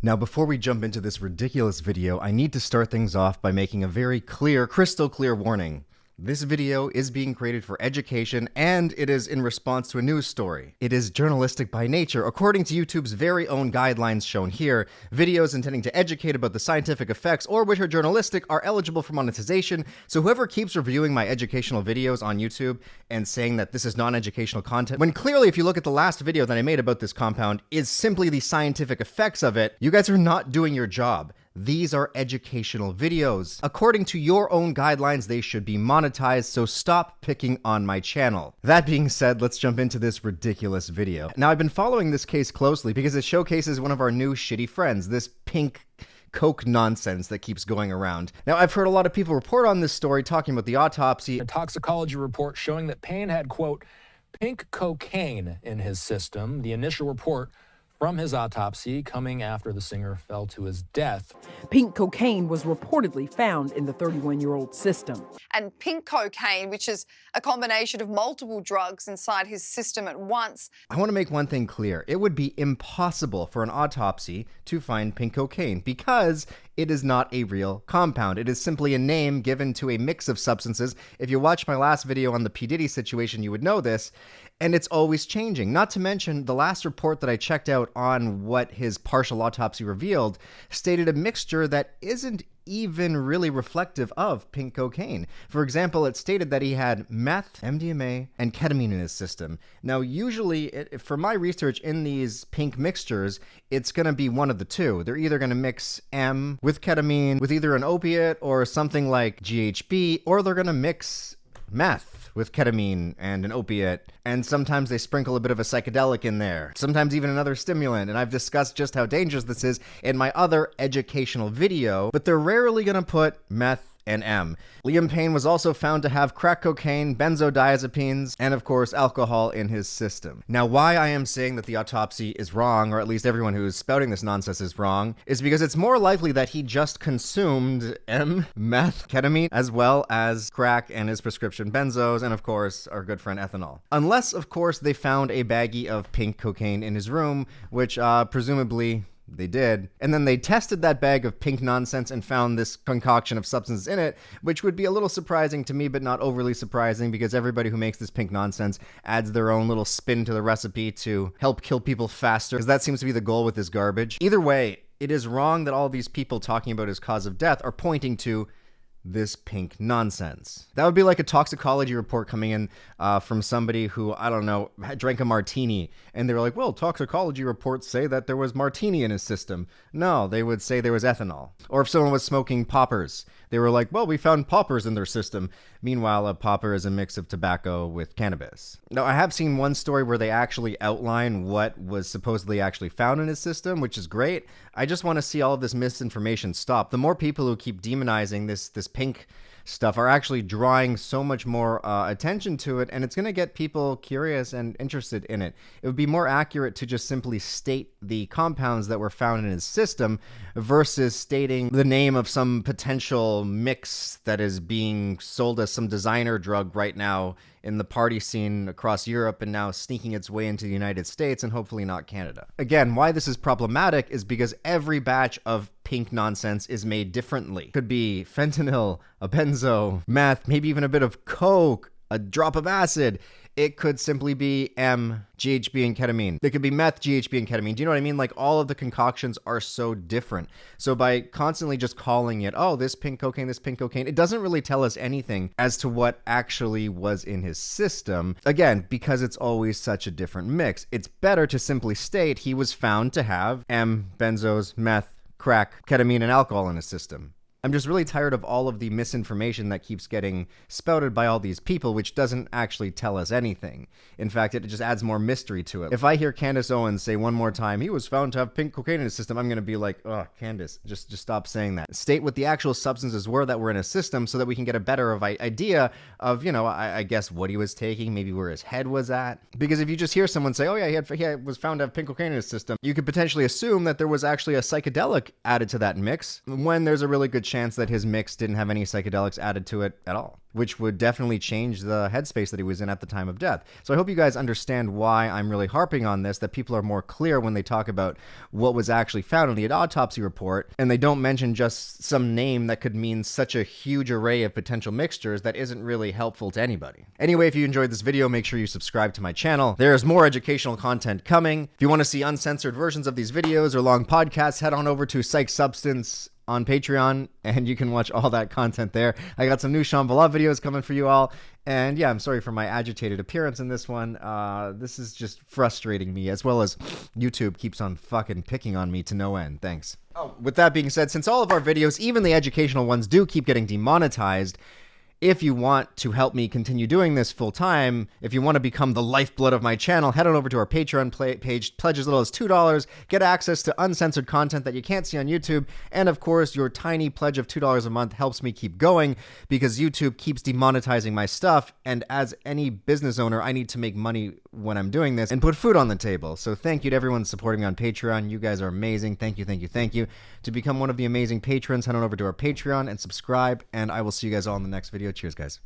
Now, before we jump into this ridiculous video, I need to start things off by making a very clear, crystal clear warning. This video is being created for education, and it is in response to a news story. It is journalistic by nature, according to YouTube's very own guidelines shown here. Videos intending to educate about the scientific effects or which are journalistic are eligible for monetization, so whoever keeps reviewing my educational videos on YouTube and saying that this is non-educational content, when clearly if you look at the last video that I made about this compound is simply the scientific effects of it, you guys are not doing your job. These are educational videos. According to your own guidelines, they should be monetized, so stop picking on my channel. That being said, let's jump into this ridiculous video. Now, I've been following this case closely because it showcases one of our new shitty friends, this pink coke nonsense that keeps going around. Now, I've heard a lot of people report on this story talking about the autopsy. A toxicology report showing that Payne had, quote, pink cocaine in his system. The initial report from his autopsy coming after the singer fell to his death. Pink cocaine was reportedly found in the 31-year-old's system. And pink cocaine, which is a combination of multiple drugs inside his system at once. I want to make one thing clear. It would be impossible for an autopsy to find pink cocaine because it is not a real compound. It is simply a name given to a mix of substances. If you watched my last video on the P. Diddy situation, you would know this. And it's always changing. Not to mention, the last report that I checked out on what his partial autopsy revealed stated a mixture that isn't even really reflective of pink cocaine. For example, it stated that he had meth, MDMA, and ketamine in his system. Now, usually, for my research in these pink mixtures, it's going to be one of the two. They're either going to mix M with ketamine, with either an opiate or something like GHB, or they're going to mix meth with ketamine and an opiate, and sometimes they sprinkle a bit of a psychedelic in there, sometimes even another stimulant, and I've discussed just how dangerous this is in my other educational video, but they're rarely gonna put meth and M. Liam Payne was also found to have crack cocaine, benzodiazepines, and of course alcohol in his system. Now, why I am saying that the autopsy is wrong, or at least everyone who is spouting this nonsense is wrong, is because it's more likely that he just consumed M, meth, ketamine, as well as crack and his prescription benzos, and of course our good friend ethanol. Unless, of course, they found a baggie of pink cocaine in his room, which presumably they did. And then they tested that bag of pink nonsense and found this concoction of substances in it, which would be a little surprising to me, but not overly surprising because everybody who makes this pink nonsense adds their own little spin to the recipe to help kill people faster, because that seems to be the goal with this garbage. Either way, it is wrong that all these people talking about his cause of death are pointing to this pink nonsense. That would be like a toxicology report coming in from somebody who, I don't know, drank a martini, and they were like, well, toxicology reports say that there was martini in his system. No, they would say there was ethanol. Or if someone was smoking poppers, they were like, well, we found poppers in their system. Meanwhile, a popper is a mix of tobacco with cannabis. Now, I have seen one story where they actually outline what was supposedly actually found in his system, which is great. I just want to see all of this misinformation stop. The more people who keep demonizing this pink stuff are actually drawing so much more attention to it, and it's going to get people curious and interested in it. It would be more accurate to just simply state the compounds that were found in his system versus stating the name of some potential mix that is being sold as some designer drug right now in the party scene across Europe and now sneaking its way into the United States and hopefully not Canada. Again, why this is problematic is because every batch of pink nonsense is made differently. Could be fentanyl, a benzo, meth, maybe even a bit of coke, a drop of acid. It could simply be M, GHB, and ketamine. It could be meth, GHB, and ketamine. Do you know what I mean? Like, all of the concoctions are so different. So by constantly just calling it, oh, this pink cocaine, it doesn't really tell us anything as to what actually was in his system. Again, because it's always such a different mix. It's better to simply state he was found to have M, benzos, meth, crack, ketamine, and alcohol in his system. I'm just really tired of all of the misinformation that keeps getting spouted by all these people, which doesn't actually tell us anything. In fact, it just adds more mystery to it. If I hear Candace Owens say one more time, he was found to have pink cocaine in his system, I'm going to be like, oh, Candace, just stop saying that. State what the actual substances were that were in his system so that we can get a better idea of, you know, I guess what he was taking, maybe where his head was at. Because if you just hear someone say, oh yeah, he was found to have pink cocaine in his system, you could potentially assume that there was actually a psychedelic added to that mix when there's a really good chance that his mix didn't have any psychedelics added to it at all, which would definitely change the headspace that he was in at the time of death. So I hope you guys understand why I'm really harping on this, that people are more clear when they talk about what was actually found in the autopsy report, and they don't mention just some name that could mean such a huge array of potential mixtures that isn't really helpful to anybody. Anyway, if you enjoyed this video, make sure you subscribe to my channel. There's more educational content coming. If you want to see uncensored versions of these videos or long podcasts, head on over to Psych Substance on Patreon, and you can watch all that content there. I got some new Shambhala videos coming for you all. And yeah, I'm sorry for my agitated appearance in this one. This is just frustrating me, as well as YouTube keeps on fucking picking on me to no end. Thanks. Oh, with that being said, since all of our videos, even the educational ones, do keep getting demonetized, if you want to help me continue doing this full time, if you want to become the lifeblood of my channel, head on over to our Patreon page, pledge as little as $2, get access to uncensored content that you can't see on YouTube, and of course, your tiny pledge of $2 a month helps me keep going because YouTube keeps demonetizing my stuff, and as any business owner, I need to make money when I'm doing this and put food on the table. So thank you to everyone supporting me on Patreon. You guys are amazing. Thank you, thank you, thank you. To become one of the amazing patrons, head on over to our Patreon and subscribe, and I will see you guys all in the next video. Cheers, guys.